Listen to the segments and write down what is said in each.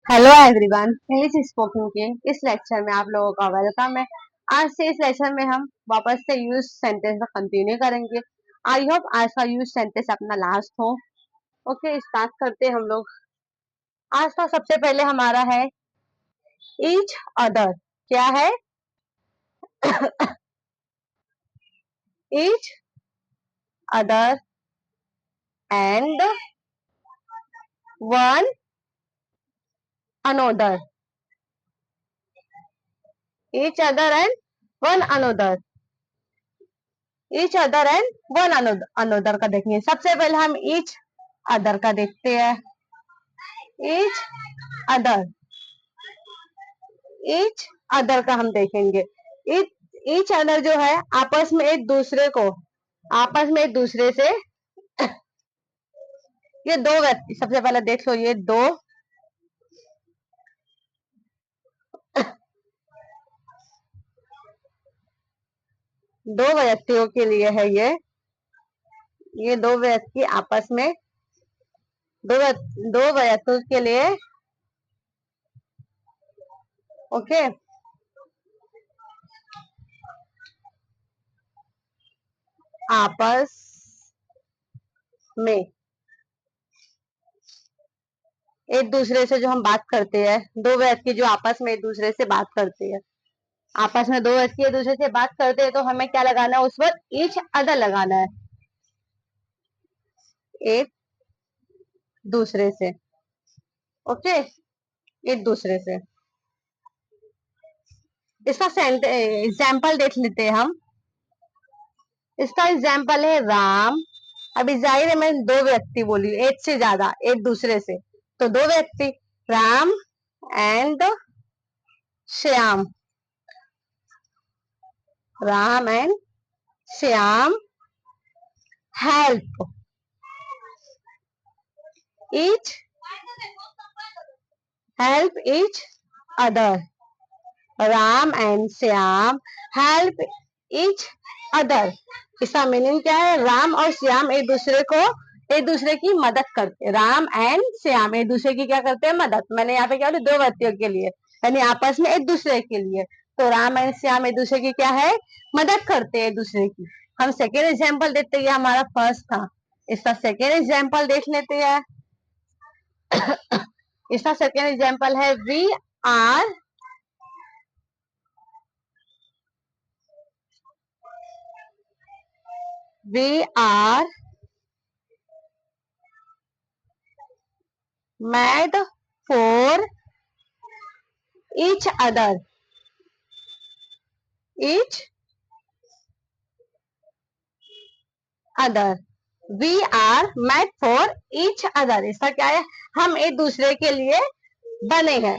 Hello everyone, English spoken के इस lecture में आप लोगों का वेलकम है। आज से इस लेक्चर में हम वापस से यूज सेंटेंस का कंटिन्यू करेंगे। आई होप आज का यूज सेंटेंस अपना लास्ट हो। ओके, स्टार्ट करते हैं हम लोग। आज का सबसे पहले हमारा है ईच अदर। क्या है? Each other and one another. Each other and one another. Each other and one another का देखेंगे। सबसे पहले हम ईच अदर का देखते हैं। ईच अदर, ईच अदर का हम देखेंगे। ईच अदर जो है आपस में एक दूसरे को, आपस में एक दूसरे से, ये दो व्यक्ति, सबसे पहले देख लो, ये दो व्यक्तियों के लिए है। ये दो व्यक्ति आपस में, दो व्यक्तियों के लिए। ओके, आपस में एक दूसरे से जो हम बात करते हैं, दो व्यक्ति जो आपस में एक दूसरे से बात करते हैं, आपस में दो व्यक्ति एक दूसरे से बात करते हैं, तो हमें क्या लगाना है? उस वक्त ईच अदर लगाना है, एक दूसरे से। ओके, एक दूसरे से। इसका एग्जाम्पल देख लेते हैं हम। इसका एग्जाम्पल है राम। अभी जाहिर है मैंने दो व्यक्ति बोली, एक से ज्यादा, एक दूसरे से, तो दो व्यक्ति, Ram and Shyam. Ram and Shyam help each other. Ram and Shyam help each other. इसका मीनिंग क्या है? राम और श्याम एक दूसरे को, एक दूसरे की मदद करते। राम एंड श्याम एक दूसरे की क्या करते हैं? मदद। मैंने यहाँ पे क्या बोला? दो व्यक्तियों के लिए, यानी आपस में एक दूसरे के लिए। तो राम एंड श्याम एक दूसरे की क्या है? मदद करते हैं एक दूसरे की। हम सेकेंड एग्जाम्पल देते हैं, हमारा फर्स्ट था। इसका सेकेंड एग्जाम्पल देख लेते हैं। इसका सेकेंड एग्जाम्पल है are we are made for each other. Each other, we are made for each other. इसका क्या है? हम एक दूसरे के लिए बने हैं।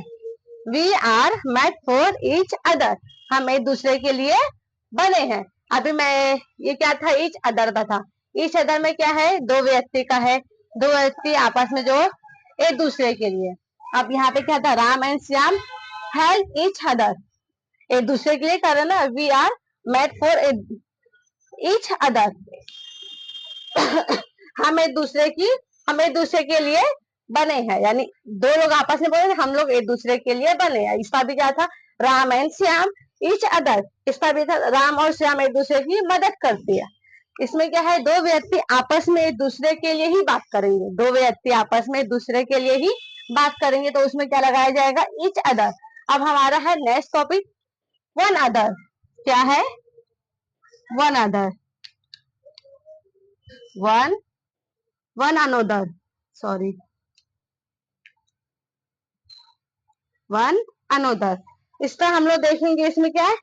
We are made for each other, हम एक दूसरे के लिए बने हैं। अभी मैं, ये क्या था? ईच अदर का था। ईच अदर में क्या है? दो व्यक्ति का है, दो व्यक्ति आपस में जो एक दूसरे के लिए। अब यहाँ पे क्या था? Ram and Shyam help each other, एक दूसरे के लिए कर रहे ना। We are made for each other. हम एक दूसरे की, हम एक दूसरे के लिए बने हैं, यानी दो लोग आपस में बोले हम लोग एक दूसरे के लिए बने हैं। इसका भी क्या था? Ram and Shyam each other. इसका भी था राम और श्याम एक दूसरे की मदद करती है। इसमें क्या है? दो व्यक्ति आपस में एक दूसरे के लिए ही बात करेंगे, दो व्यक्ति आपस में एक दूसरे के लिए ही बात करेंगे, तो उसमें क्या लगाया जाएगा? Each other. अब हमारा है नेक्स्ट टॉपिक, वन अदर। क्या है? One other, one one another, sorry, one another. इसका हम लोग देखेंगे, इसमें क्या है?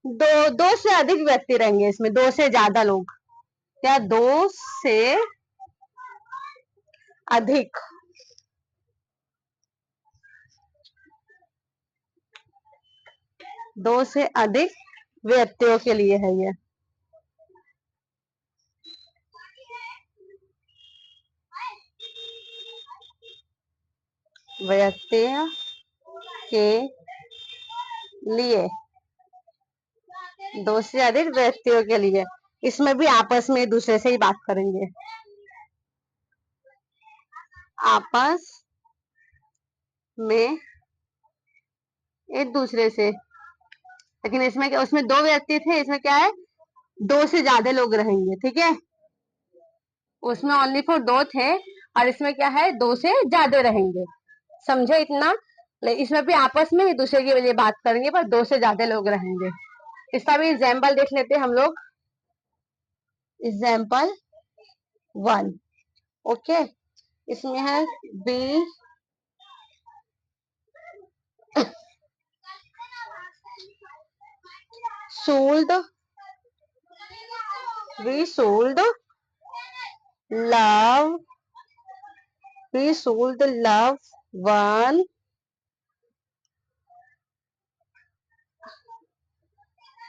दो से अधिक व्यक्ति रहेंगे इसमें, दो से ज्यादा लोग। क्या? दो से अधिक, दो से अधिक व्यक्तियों के लिए है ये। व्यक्तियों के लिए, दो से अधिक व्यक्तियों के लिए। इसमें भी आपस में एक दूसरे से ही बात करेंगे, आपस में एक दूसरे से, लेकिन इसमें क्या, उसमें दो व्यक्ति थे, इसमें क्या है, दो से ज्यादा लोग रहेंगे, ठीक है। उसमें ओनली फॉर दो थे, और इसमें क्या है, दो से ज्यादा रहेंगे। समझे इतना। इसमें भी आपस में एक दूसरे के लिए बात करेंगे, पर दो से ज्यादा लोग रहेंगे। इसका भी एग्जाम्पल देख लेते हैं हम लोग। एग्जाम्पल 1। ओके, इसमें है B sold, we sold love, we sold love one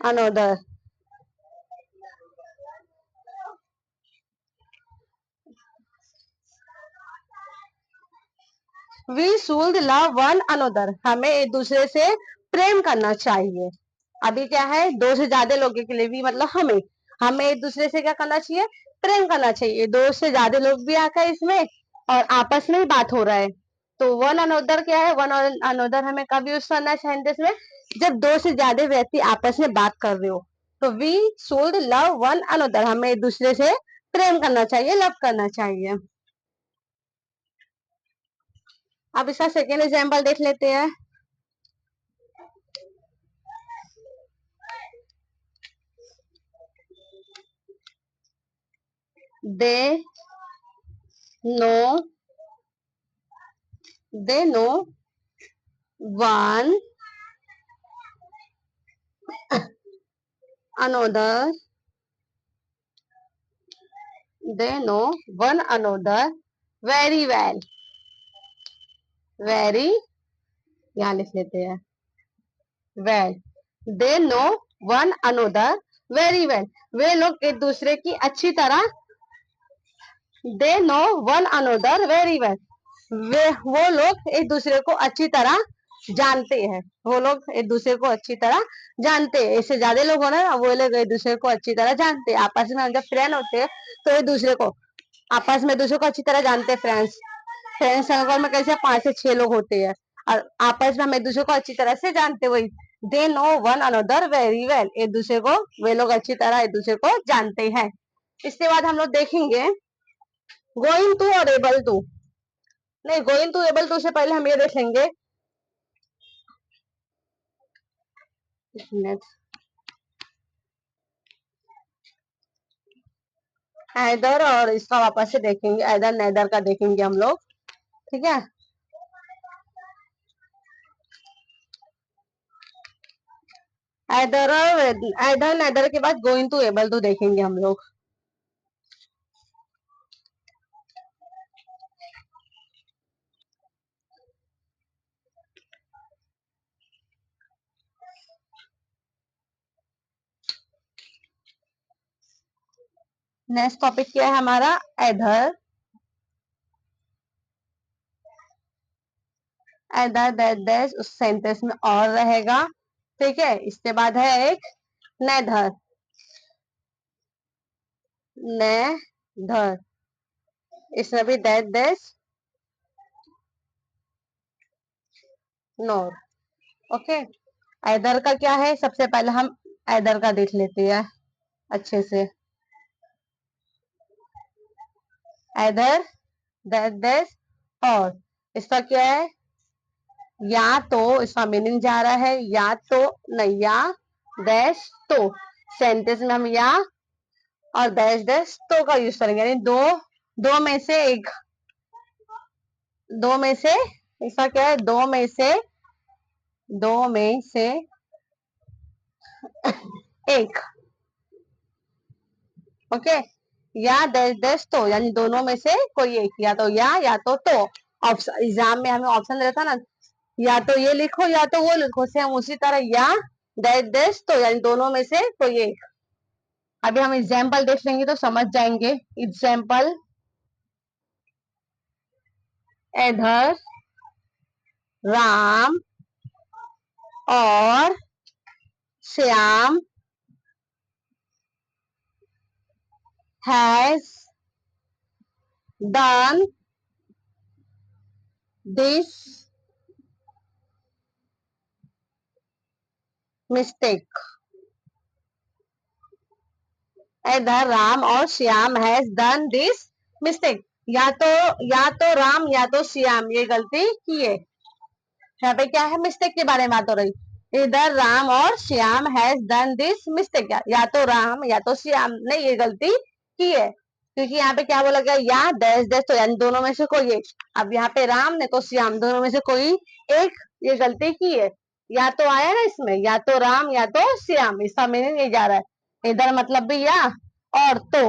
another. We should love one another. हमें एक दूसरे से प्रेम करना चाहिए। अभी क्या है, दो से ज्यादा लोगों के लिए भी, मतलब हमें हमें एक दूसरे से क्या करना चाहिए, प्रेम करना चाहिए। दो से ज्यादा लोग भी आकर इसमें, और आपस में ही बात हो रहा है। तो वन अनोदर क्या है, वन अनोदर हमें कब यूज करना है सेंटेंस में, जब दो से ज्यादा व्यक्ति आपस में बात कर रहे हो। तो we should love one another, हमें एक दूसरे से प्रेम करना चाहिए, लव करना चाहिए। अब इसका सेकेंड एग्जाम्पल देख लेते हैं। they know they know one another, they know one another very well, very, यहाँ लिख लेते हैं well, they know one another very well, वे लोग एक दूसरे की अच्छी तरह, they know one another very well, वो लोग एक दूसरे को अच्छी तरह जानते हैं, वो लोग एक दूसरे को अच्छी तरह जानते हैं। इससे ज्यादा लोग हो ना, वो लोग एक दूसरे को अच्छी तरह जानते हैं। आपस में जब फ्रेंड होते हैं तो एक दूसरे को, आपस में एक दूसरे को अच्छी तरह जानते हैं। फ्रेंड्स फ्रेंड्स सर्कल में कैसे 5 से 6 लोग होते हैं, और आपस में हम एक दूसरे को अच्छी तरह से जानते हैं। वही they know one another very well, एक दूसरे को, वे लोग अच्छी तरह एक दूसरे को जानते हैं। इसके बाद हम लोग देखेंगे गोइंग टू और एबल टू। नहीं, गोइंग टू एबल टू से पहले हम ये देखेंगे ऐदर, और इसका वापस से देखेंगे ऐदर नैदर का देखेंगे हम लोग, ठीक है। ऐदर और ऐदर नैदर के बाद गोइंग टू एबल टू देखेंगे हम लोग। नेक्स्ट टॉपिक क्या है हमारा, ऐदर, ऐदर दैट दैट उस सेंटेंस में और रहेगा, ठीक है। इसके बाद है एक नेधर, नेधर, इसमें भी that that NOR, okay. Either का क्या है, सबसे पहले हम ऐदर का देख लेते हैं अच्छे से। ऐदर दैट दैट, और इसका क्या है, या तो, इसका मीनिंग जा रहा है या तो, नहीं, या डैश तो, सेंटेंस में हम या और डैश डैश तो का यूज करेंगे, यानी दो, दो में से एक, दो में से, इसका क्या है, दो में से, दो में से एक, ओके। या डैश डैश तो, यानी दोनों में से कोई एक, या तो या तो। ऑप्शन एग्जाम में हमें ऑप्शन रहता ना, या तो ये लिखो या तो वो लिखो, सेम उसी तरह या डैश डैश तो, यानी दोनों में से कोई एक। अभी हम एग्जाम्पल देख लेंगे तो समझ जाएंगे। एग्जाम्पल, इधर राम और Shyam has done this mistake. इधर राम और Shyam has done this mistake. या तो राम या तो श्याम ये गलती किए। यहाँ पे क्या है, मिस्टेक के बारे में बात हो रही। इधर राम और Shyam has done this mistake. या तो राम या तो श्याम ने ये गलती की है, क्योंकि यहाँ पे क्या बोला गया, या डैश डैश, तो यानी दोनों में से कोई एक। अब यहाँ पे राम ने तो श्याम, दोनों में से कोई एक ये गलती की है। या तो आया ना इसमें, या तो राम या तो श्याम, इसका मीनिंग ये जा रहा है। इधर मतलब भी या और तो,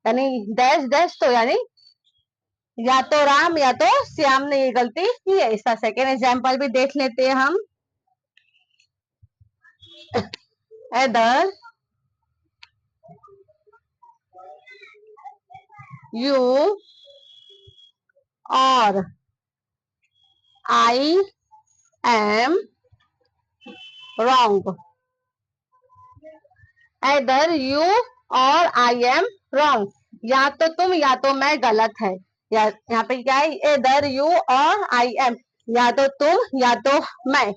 यानी डैश डैश, तो यानी या तो राम या तो श्याम ने ये गलती की है। इसका सेकेंड एग्जाम्पल भी देख लेते हैं हम। इधर यू और आई एम रॉन्ग। इधर यू और आई एम रॉन्ग, या तो तुम या तो मैं गलत है। या यहाँ पे क्या है, इधर यू और आई एम, या तो तुम या तो मैं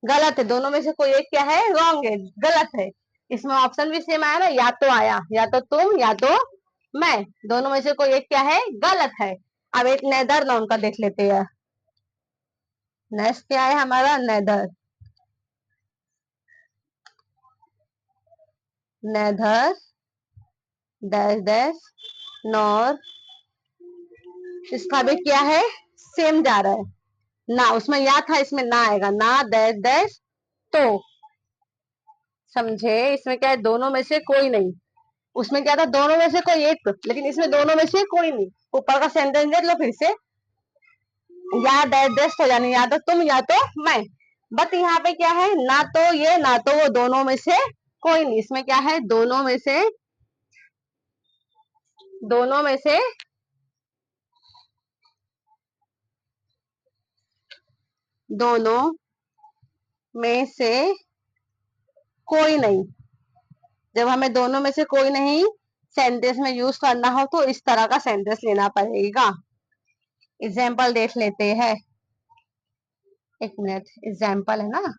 गलत है। दोनों में से कोई एक क्या है, रॉन्ग है, गलत है। इसमें ऑप्शन भी सेम आया ना, या तो आया, या तो तुम या तो मैं, दोनों में से कोई एक क्या है, गलत है। अब एक नेदर नाउन का देख लेते हैं। नेक्स्ट क्या है हमारा, neither. Neither dash dash nor, इसका भी क्या है, सेम जा रहा है ना। उसमें या था, इसमें ना आएगा, ना डैश डैश तो। समझे, इसमें क्या है, दोनों में से कोई नहीं। उसमें क्या था, दोनों में से कोई एक, लेकिन इसमें दोनों में से कोई नहीं। ऊपर का सेंटेंस देख लो फिर से, या डैश डैश तो यानी या तो तुम या तो मैं। बट यहाँ पे क्या है, ना तो ये ना तो वो, दोनों में से कोई नहीं। इसमें क्या है, दोनों में से, दोनों में से, दोनों में से कोई नहीं। जब हमें दोनों में से कोई नहीं सेंटेंस में यूज करना हो तो इस तरह का सेंटेंस लेना पड़ेगा। एग्जाम्पल देख लेते हैं, एक मिनट, एग्जाम्पल है ना।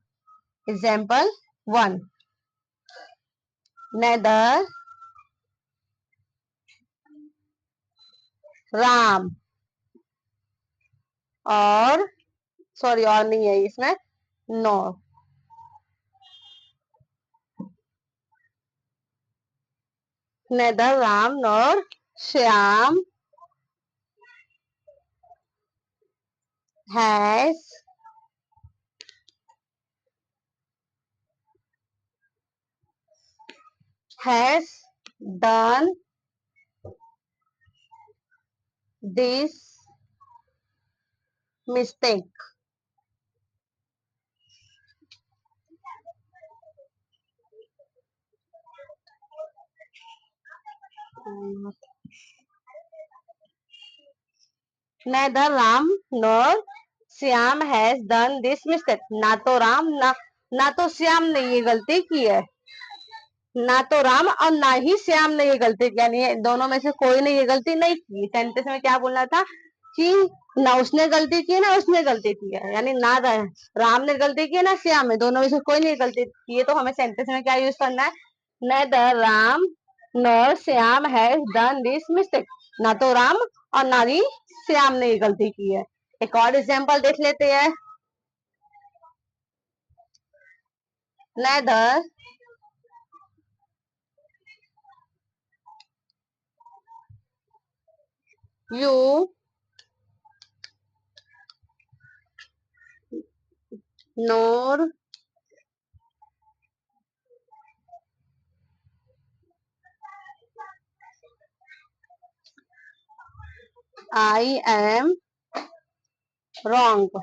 एग्जाम्पल 1, नेदर राम और, सॉरी और नहीं है इसमें, no, neither Ram nor Shyam has done this mistake. Neither Ram nor Shyam has done this mistake. ना तो राम ना तो श्याम ने ये गलती की है। ना तो राम और ना ही श्याम ने ये गलती की, यानी दोनों में से कोई ने ये गलती नहीं की। सेंटेंस में क्या बोलना था कि ना उसने गलती की है ना उसने गलती की है, यानी ना राम ने गलती की है ना श्याम ने, दोनों में से कोई नहीं गलती की है। तो हमें सेंटेंस में क्या यूज करना है, neither Ram nor Shyam has done this mistake. ना तो राम और ना ही श्याम ने ये गलती की है। एक और एग्जाम्पल देख लेते हैं, neither you nor I am wrong.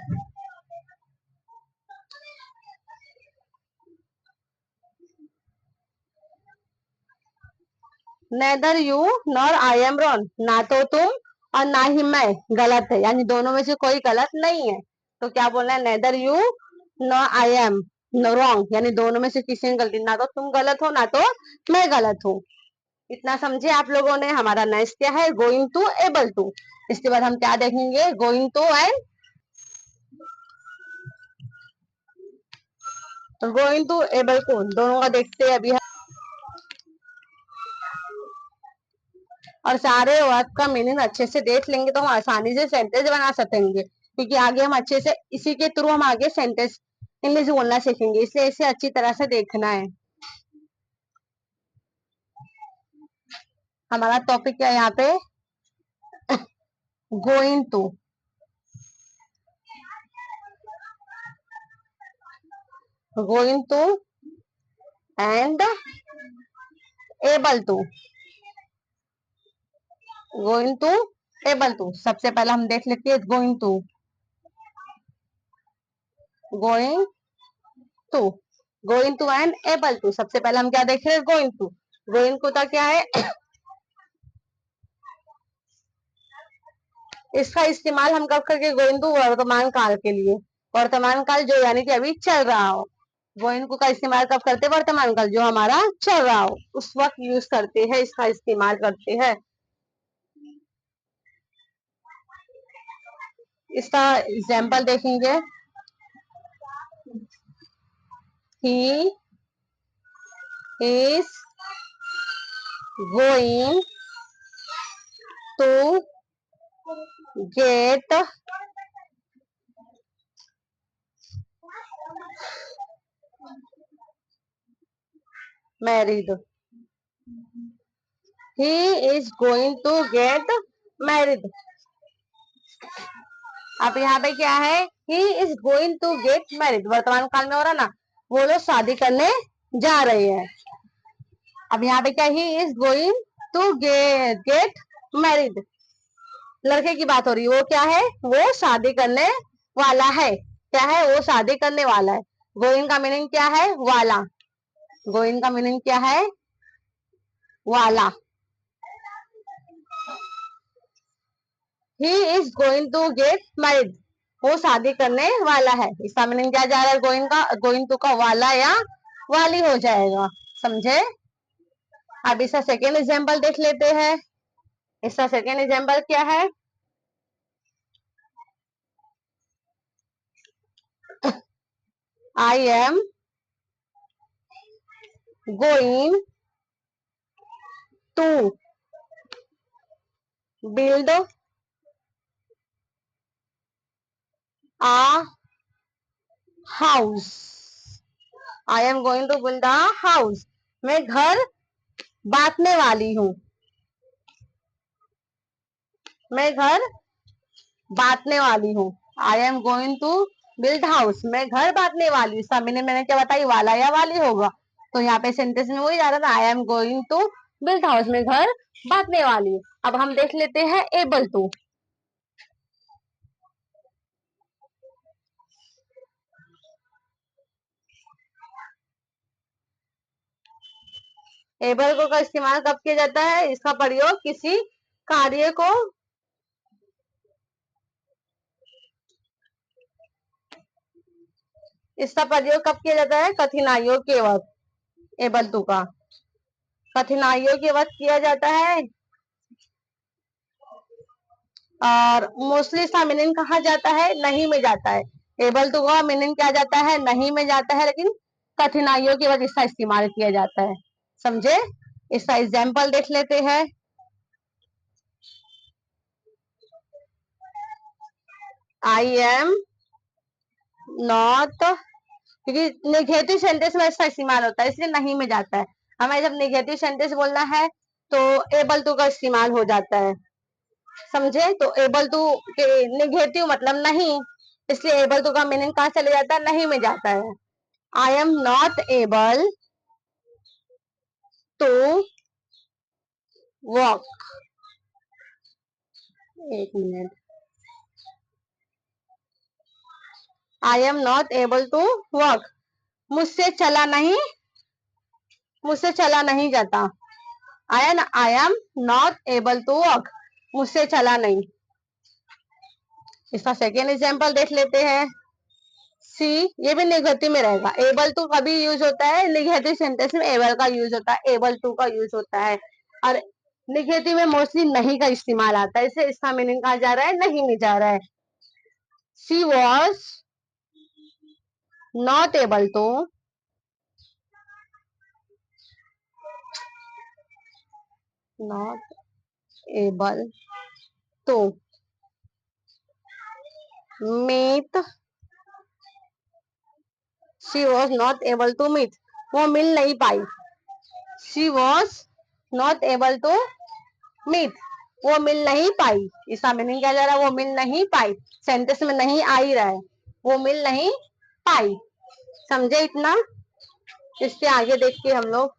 Neither you nor I am wrong, ना तो तुम और ना ही मैं गलत है, यानी दोनों में से कोई गलत नहीं है। तो क्या बोलना है, neither you nor I am wrong, यानी दोनों में से किसी ने गलती, ना तो तुम गलत हो ना तो मैं गलत हूँ। इतना समझे आप लोगों ने। हमारा नेक्स्ट क्या है, गोइंग टू एबल टू। इसके बाद हम क्या देखेंगे, going to and going to, able to, दोनों का देखते हैं अभी हम। और सारे वर्ड का मीनिंग अच्छे से देख लेंगे तो हम आसानी से सेंटेंस बना सकेंगे, क्योंकि आगे हम अच्छे से इसी के थ्रू हम आगे सेंटेंस इंग्लिश बोलना सीखेंगे, इसलिए इसे अच्छी तरह से देखना है। हमारा टॉपिक क्या है यहाँ पे, going to, going to and able to, going to, able to. सबसे पहले हम देख लेते हैं going to, going to, going to and able to. सबसे पहले हम क्या देख रहे हैं, गोइंग टू। गोइंग टू का क्या है, इसका इस्तेमाल हम कब करके, गोइंग टू वर्तमान काल के लिए, वर्तमान काल जो यानी कि अभी चल रहा हो। गोइंग टू का इस्तेमाल कब करते हैं, वर्तमान काल जो हमारा चल रहा हो उस वक्त यूज करते हैं, इसका इस्तेमाल करते हैं। इसका एग्जाम्पल देखेंगे, he is going to get married, he is going to get married. अब यहाँ पे क्या है, he is going to get married, वर्तमान काल में हो रहा ना, वो लोग शादी करने जा रहे हैं। अब यहाँ पे क्या, he is going to get married, लड़के की बात हो रही है, वो क्या है, वो शादी करने वाला है। क्या है, वो शादी करने वाला है। गोइंग का मीनिंग क्या है, वाला। गोइंग का मीनिंग क्या है, वाला। He is going to get married, वो शादी करने वाला है। इसका मीनिंग क्या जा रहा है, गोइंग का, गोइंग टू का वाला या वाली हो जाएगा, समझे। अब इसका सेकेंड एग्जाम्पल देख लेते हैं। इसका सेकेंड एग्जाम्पल क्या है, I am going to build a house, I am going to build a house, मैं घर बांटने वाली हूँ, मैं घर बांटने वाली हूँ। I am going to build house, मैं घर बांटने वाली हूँ। इसका मीनिंग मैंने क्या बताई, वाला या वाली होगा। तो यहाँ पे सेंटेंस में वही जा रहा था, I am going to build house, में घर बांटने वाली हूँ। अब हम देख लेते हैं एबल टू। एबल को का इस्तेमाल कब किया जाता है, इसका प्रयोग किसी कार्य को, इसका प्रयोग कब किया जाता है, कठिनाइयों के वक्त। एबल टू का कठिनाइयों के वक्त किया जाता है। और मोस्टली इसका मीनिंग कहा जाता है, नहीं में जाता है। एबल टू का मीनिंग क्या जाता है, नहीं में जाता है, लेकिन कठिनाइयों की वजह इसका इस्तेमाल किया जाता है, समझे। इसका एग्जाम्पल देख लेते हैं। आई एम नॉट, क्योंकि निगेटिव सेंटेंस में इसका इस्तेमाल होता है, इसलिए नहीं में जाता है। हमें जब निगेटिव सेंटेंस बोलना है तो एबल टू का इस्तेमाल हो जाता है, समझे। तो एबल टू के निगेटिव मतलब नहीं, इसलिए एबल टू का मीनिंग कहाँ चले जाता है, नहीं में जाता है। I am not able to walk, एक minute, I am not able to walk, मुझसे चला नहीं, मुझसे चला नहीं जाता। I am not able to walk, मुझसे चला नहीं। इसका सेकेंड एग्जाम्पल देख लेते हैं। सी, ये भी निगेटिव में रहेगा। एबल टू कभी यूज होता है, निगेटिव सेंटेंस में एबल का यूज होता है, एबल टू का यूज होता है। और निगेटिव में मोस्टली नहीं का इस्तेमाल आता है, इससे इसका मीनिंग कहा जा रहा है, नहीं में जा रहा है। She was not able to not able to meet, she was not able to meet, वो मिल नहीं पाई। She was not able to meet, वो मिल नहीं पाई। इसका मीनिंग क्या जा रहा है? वो मिल नहीं पाई। सेंटेंस में नहीं आ ही रहा है, वो मिल नहीं पाई। समझे इतना? इसके आगे देख के हम लोग